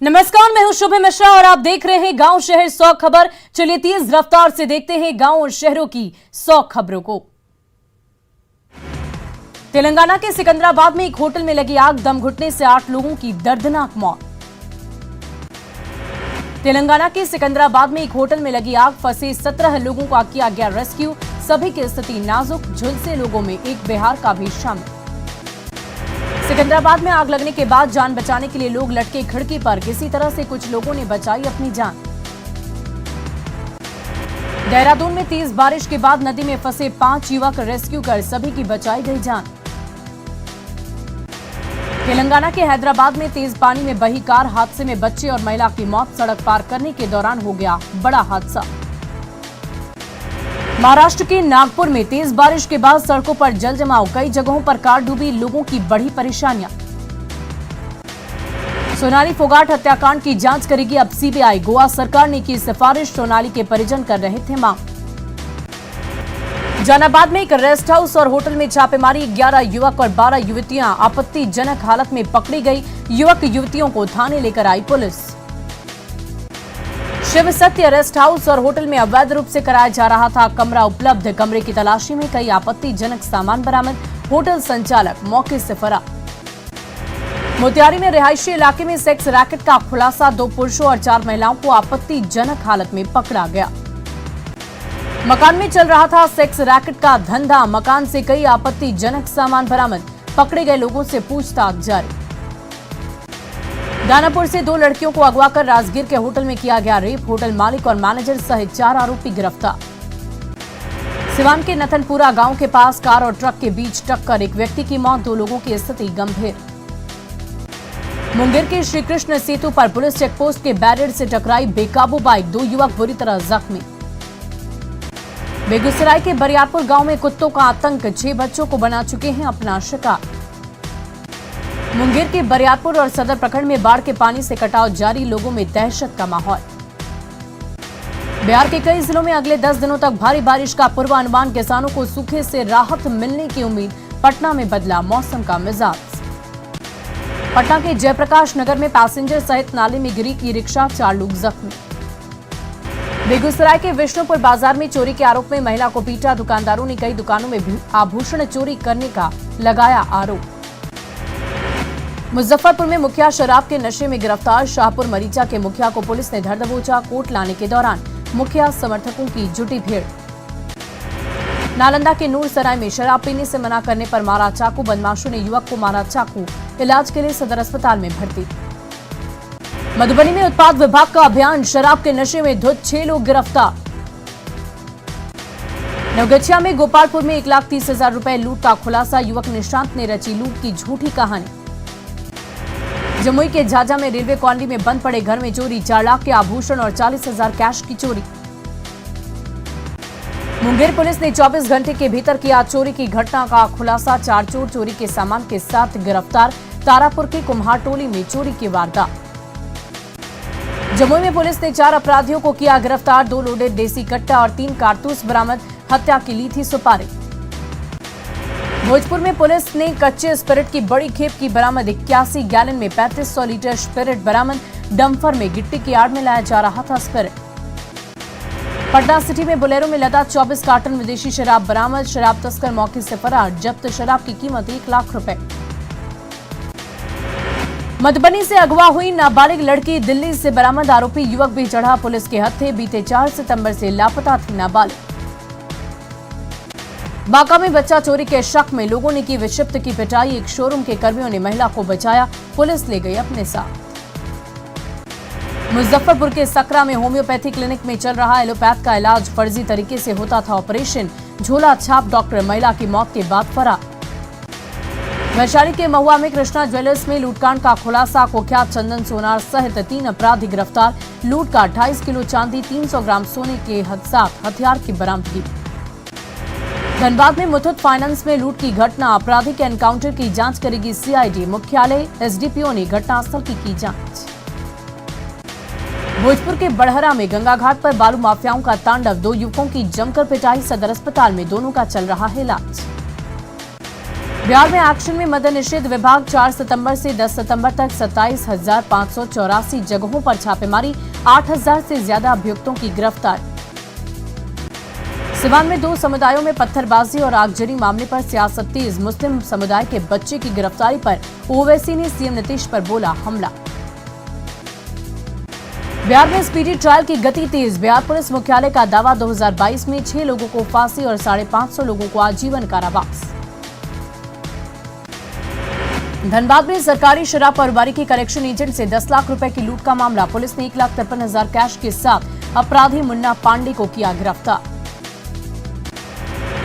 नमस्कार, मैं हूं शुभ मिश्रा और आप देख रहे हैं गांव शहर 100 खबर। चलिए तेज रफ्तार से देखते हैं गांव और शहरों की 100 खबरों को। तेलंगाना के सिकंदराबाद में एक होटल में लगी आग, दम घुटने से 8 लोगों की दर्दनाक मौत। तेलंगाना के सिकंदराबाद में एक होटल में लगी आग, फंसे 17 लोगों का किया गया रेस्क्यू। सभी की स्थिति नाजुक, झुलसे लोगों में एक बिहार का भी शामिल। सिकंदराबाद में आग लगने के बाद जान बचाने के लिए लोग लटके खिड़की पर, किसी तरह से कुछ लोगों ने बचाई अपनी जान। देहरादून में तेज बारिश के बाद नदी में फंसे 5 युवक रेस्क्यू कर सभी की बचाई गई जान। तेलंगाना के हैदराबाद में तेज पानी में बही कार, हादसे में बच्चे और महिला की मौत। सड़क पार करने के दौरान हो गया बड़ा हादसा। महाराष्ट्र के नागपुर में तेज बारिश के बाद सड़कों पर जल जमाव, कई जगहों पर कार डूबी, लोगों की बढ़ी परेशानियां। सोनाली फोगाट हत्याकांड की जांच करेगी अब सीबीआई, गोवा सरकार ने की सिफारिश, सोनाली के परिजन कर रहे थे मांग। जहानाबाद में एक रेस्ट हाउस और होटल में छापेमारी, 11 युवक और 12 युवतियां आपत्तिजनक हालत में पकड़ी गई। युवक युवतियों को थाने लेकर आई पुलिस। शिव सत्य रेस्ट हाउस और होटल में अवैध रूप से कराया जा रहा था कमरा उपलब्ध, कमरे की तलाशी में कई आपत्तिजनक सामान बरामद, होटल संचालक मौके से फरार। मोतिहारी में रिहायशी इलाके में सेक्स रैकेट का खुलासा, 2 पुरुषों और 4 महिलाओं को आपत्तिजनक हालत में पकड़ा गया। मकान में चल रहा था सेक्स रैकेट का धंधा, मकान से कई आपत्तिजनक सामान बरामद, पकड़े गए लोगों से पूछताछ जारी। दानापुर से 2 लड़कियों को अगवा कर राजगीर के होटल में किया गया रेप, होटल मालिक और मैनेजर सहित 4 आरोपी गिरफ्तार। सिवान के नथनपुरा गांव के पास कार और ट्रक के बीच टक्कर, एक व्यक्ति की मौत, 2 लोगों की स्थिति गंभीर। मुंगेर के श्रीकृष्ण सेतु पर पुलिस चेकपोस्ट के बैरियर से टकराई बेकाबू बाइक, 2 युवक बुरी तरह जख्मी। बेगूसराय के बरियारपुर गांव में कुत्तों का आतंक, 6 बच्चों को बना चुके हैं अपना शिकार। मुंगेर के बरियारपुर और सदर प्रखंड में बाढ़ के पानी से कटाव जारी, लोगों में दहशत का माहौल। बिहार के कई जिलों में अगले 10 दिनों तक भारी बारिश का पूर्वानुमान, किसानों को सूखे से राहत मिलने की उम्मीद। पटना में बदला मौसम का मिजाज। पटना के जयप्रकाश नगर में पैसेंजर सहित नाले में गिरी ई रिक्शा, 4 लोग जख्मी। बेगूसराय के विष्णुपुर बाजार में चोरी के आरोप में महिला को पीटा, दुकानदारों ने कई दुकानों में भी आभूषण चोरी करने का लगाया आरोप। मुजफ्फरपुर में मुखिया शराब के नशे में गिरफ्तार, शाहपुर मरीचा के मुखिया को पुलिस ने धर दबोचा, कोर्ट लाने के दौरान मुखिया समर्थकों की जुटी भीड़। नालंदा के नूरसराय में शराब पीने से मना करने पर मारा चाकू, बदमाशों ने युवक को मारा चाकू, इलाज के लिए सदर अस्पताल में भर्ती। मधुबनी में उत्पाद विभाग का अभियान, शराब के नशे में धुत 6 लोग गिरफ्तार। नवगछिया में गोपालपुर में 1,30,000 रुपए लूट का खुलासा, युवक निशांत ने रची लूट की झूठी कहानी। जमुई के झाझा में रेलवे कॉलोनी में बंद पड़े घर में चोरी, 4 लाख के आभूषण और 40,000 कैश की चोरी। मुंगेर पुलिस ने 24 घंटे के भीतर किया चोरी की घटना का खुलासा, 4 चोर चोरी के सामान के साथ गिरफ्तार। तारापुर के कुम्हारटोली में चोरी की वारदात। जमुई में पुलिस ने 4 अपराधियों को किया गिरफ्तार, 2 लोडेड देसी कट्टा और 3 कारतूस बरामद, हत्या की ली थी सुपारी। भोजपुर में पुलिस ने कच्चे स्पिरिट की बड़ी खेप की बरामद, 81 गैलन में 3500 लीटर स्पिरिट बरामद, डंपर में गिट्टी की आड़ में लाया जा रहा था स्पिरिट। पटना सिटी में बोलेरो में लदा 24 कार्टन विदेशी शराब बरामद, शराब तस्कर मौके से फरार, जब्त शराब की कीमत 1 लाख रुपए। मधुबनी से अगवा हुई नाबालिग लड़की दिल्ली से बरामद, आरोपी युवक भी चढ़ा पुलिस के हत्थे, बीते 4 सितंबर से लापता थी नाबालिग। बांका में बच्चा चोरी के शक में लोगों ने की विक्षिप्त की पिटाई, एक शोरूम के कर्मियों ने महिला को बचाया, पुलिस ले गई अपने साथ। मुजफ्फरपुर के सकरा में होम्योपैथी क्लिनिक में चल रहा एलोपैथ का इलाज, फर्जी तरीके से होता था ऑपरेशन, झोला छाप डॉक्टर महिला की मौत के बाद फरार। वैशाली के महुआ में कृष्णा ज्वेलर्स में लूटकांड का खुलासा, कुख्यात चंदन सोनार सहित 3 अपराधी गिरफ्तार, लूट का 28 किलो चांदी, 300 ग्राम सोने के साथ हथियार की बरामदगी। धनबाद में मुथूट फाइनेंस में लूट की घटना, अपराधी के एनकाउंटर की जांच करेगी सीआईडी, मुख्यालय एसडीपीओ ने घटनास्थल की जांच। भोजपुर के बड़हरा में गंगा घाट पर बालू माफियाओं का तांडव, 2 युवकों की जमकर पिटाई, सदर अस्पताल में दोनों का चल रहा है इलाज। बिहार में एक्शन में मद्य निषेध विभाग 4 सितंबर से 10 सितंबर तक 27,584 जगहों पर छापेमारी, 8,000 से ज्यादा अभियुक्तों की गिरफ्तारी। सिवान में 2 समुदायों में पत्थरबाजी और आगजनी मामले पर सियासत तेज, मुस्लिम समुदाय के बच्चे की गिरफ्तारी पर ओवैसी ने सीएम नीतीश पर बोला हमला। बिहार में स्पीडी ट्रायल की गति तेज, बिहार पुलिस मुख्यालय का दावा 2022 में 6 लोगों को फांसी और 550 लोगों को आजीवन कारावास। धनबाद में सरकारी शराब कारोबारी की कलेक्शन एजेंट से 10 लाख रुपए की लूट का मामला, पुलिस ने 1,53,000 कैश के साथ अपराधी मुन्ना पांडे को किया गिरफ्तार।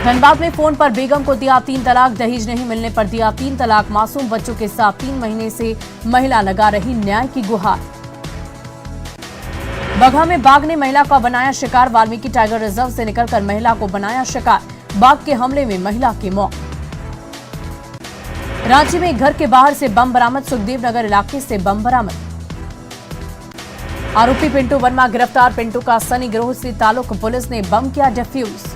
धनबाद में फोन पर बेगम को दिया 3 तलाक, दहेज नहीं मिलने पर दिया 3 तलाक, मासूम बच्चों के साथ 3 महीने से महिला लगा रही न्याय की गुहार। बगहा में बाघ ने महिला का बनाया शिकार, वाल्मीकि टाइगर रिजर्व से निकलकर महिला को बनाया शिकार, बाघ के हमले में महिला की मौत। रांची में घर के बाहर से बम बरामद, सुखदेव नगर इलाके से बम बरामद। आरोपी पिंटू वर्मा गिरफ्तार, पिंटू का सनी गिरोह से ताल्लुक, पुलिस ने बम किया डिफ्यूज।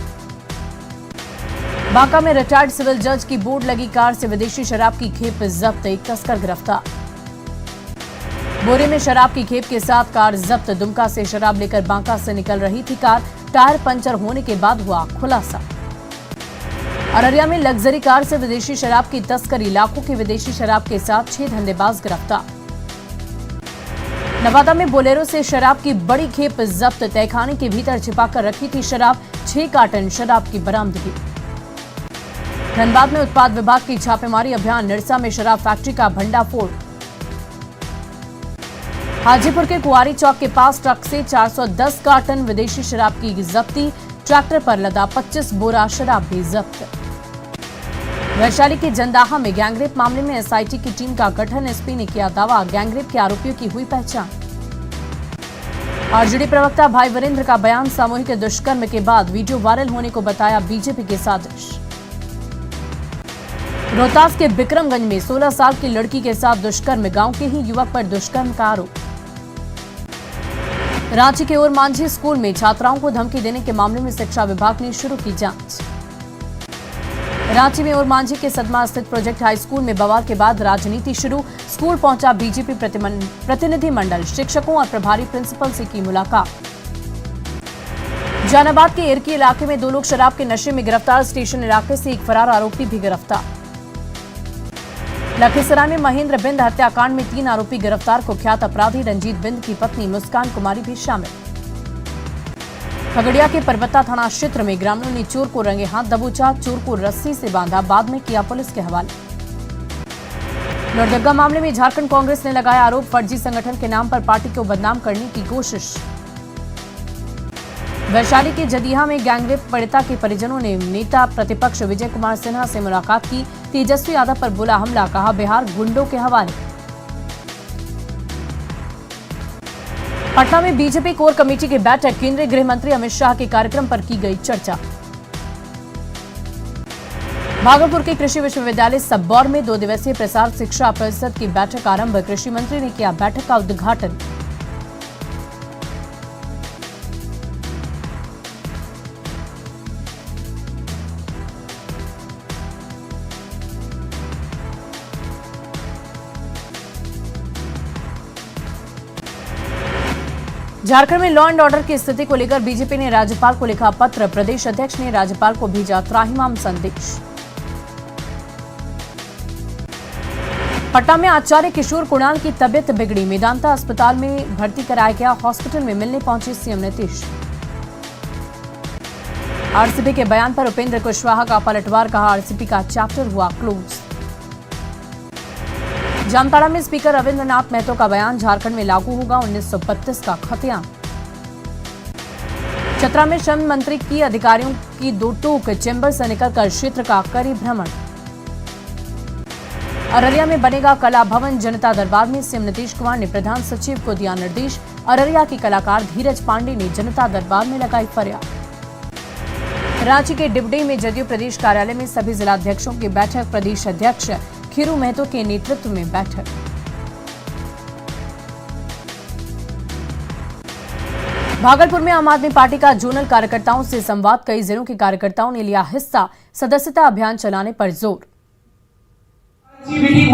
बांका में रिटायर्ड सिविल जज की बोर्ड लगी कार से विदेशी शराब की खेप जब्त, 1 तस्कर गिरफ्तार। बोरे में शराब की खेप के साथ कार जब्त, दुमका से शराब लेकर बांका से निकल रही थी कार, टायर पंचर होने के बाद हुआ खुलासा। अररिया में लग्जरी कार से विदेशी शराब की तस्करी, लाखों की विदेशी शराब के साथ 6 धंधेबाज गिरफ्तार। नवादा में बोलेरो से शराब की बड़ी खेप जब्त, तहखाने के भीतर छिपाकर रखी थी शराब, 6 कार्टन शराब की बरामदगी। धनबाद में उत्पाद विभाग की छापेमारी अभियान, निरसा में शराब फैक्ट्री का भंडाफोड़। हाजीपुर के कुआरी चौक के पास ट्रक से 410 कार्टन विदेशी शराब की जब्ती, ट्रैक्टर पर लदा 25 बोरा शराब भी जब्त। वैशाली के जंदाहा में गैंगरेप मामले में एसआईटी की टीम का गठन, एसपी ने किया दावा, गैंगरेप के आरोपियों की हुई पहचान। आरजेडी प्रवक्ता भाई वीरेंद्र का बयान, सामूहिक दुष्कर्म के बाद वीडियो वायरल होने को बताया बीजेपी की साजिश। रोहतास के बिक्रमगंज में 16 साल की लड़की के साथ दुष्कर्म, गांव के ही युवक पर दुष्कर्म का आरोप। रांची के ओरमांझी स्कूल में छात्राओं को धमकी देने के मामले में शिक्षा विभाग ने शुरू की जांच। रांची में ओरमांझी के सदमा स्थित प्रोजेक्ट हाई स्कूल में बवाल के बाद राजनीति शुरू, स्कूल पहुंचा बीजेपी प्रतिनिधिमंडल, शिक्षकों और प्रभारी प्रिंसिपल से की मुलाकात। जहानाबाद के इरकी इलाके में 2 लोग शराब के नशे में गिरफ्तार, स्टेशन इलाके से एक फरार आरोपी भी गिरफ्तार। लखीसराय में महेंद्र बिंद हत्याकांड में 3 आरोपी गिरफ्तार, कुख्यात अपराधी रंजीत बिंद की पत्नी मुस्कान कुमारी भी शामिल। खगड़िया के परबत्ता थाना क्षेत्र में ग्रामीणों ने चोर को रंगे हाथ दबोचा, चोर को रस्सी से बांधा, बाद में किया पुलिस के हवाले। लोहरदगा मामले में झारखंड कांग्रेस ने लगाया आरोप, फर्जी संगठन के नाम पर पार्टी को बदनाम करने की कोशिश। वैशाली के जदिहा में गैंगरेप पीड़िता के परिजनों ने नेता प्रतिपक्ष विजय कुमार सिन्हा से मुलाकात की, तेजस्वी यादव पर बोला हमला, कहा बिहार गुंडों के हवाले। पटना में बीजेपी कोर कमेटी की बैठक, केंद्रीय गृह मंत्री अमित शाह के कार्यक्रम पर की गई चर्चा। भागलपुर के कृषि विश्वविद्यालय सबौर में 2 दिवसीय प्रसार शिक्षा परिषद की बैठक आरंभ, कृषि मंत्री ने किया बैठक का उद्घाटन। झारखंड में लॉ एंड ऑर्डर की स्थिति को लेकर बीजेपी ने राज्यपाल को लिखा पत्र, प्रदेश अध्यक्ष ने राज्यपाल को भेजा त्राहिमाम संदेश। पटना में आचार्य किशोर कुणाल की तबियत बिगड़ी, मेदांता अस्पताल में भर्ती कराया गया, हॉस्पिटल में मिलने पहुंचे सीएम नीतीश। आरसीपी के बयान पर उपेंद्र कुशवाहा का पलटवार, कहा आरसीपी का चैप्टर हुआ क्लोज। जामताड़ा में स्पीकर रविंद्रनाथ महतो का बयान, झारखंड में लागू होगा 1932 का खतियान। चतरा में श्रम मंत्री की अधिकारियों की 2 टोक, चेंबर से निकलकर क्षेत्र का करी भ्रमण। अररिया में बनेगा कला भवन, जनता दरबार में सीएम नीतीश कुमार ने प्रधान सचिव को दिया निर्देश, अररिया के कलाकार धीरज पांडे ने जनता दरबार में लगाई फरियाद। रांची के डिबडे में जदयू प्रदेश कार्यालय में सभी जिलाध्यक्षों की बैठक, प्रदेश अध्यक्ष खीरू महतो के नेतृत्व में बैठक। भागलपुर में आम आदमी पार्टी का जोनल कार्यकर्ताओं से संवाद, कई जिलों के कार्यकर्ताओं ने लिया हिस्सा, सदस्यता अभियान चलाने पर जोर। सीबीटी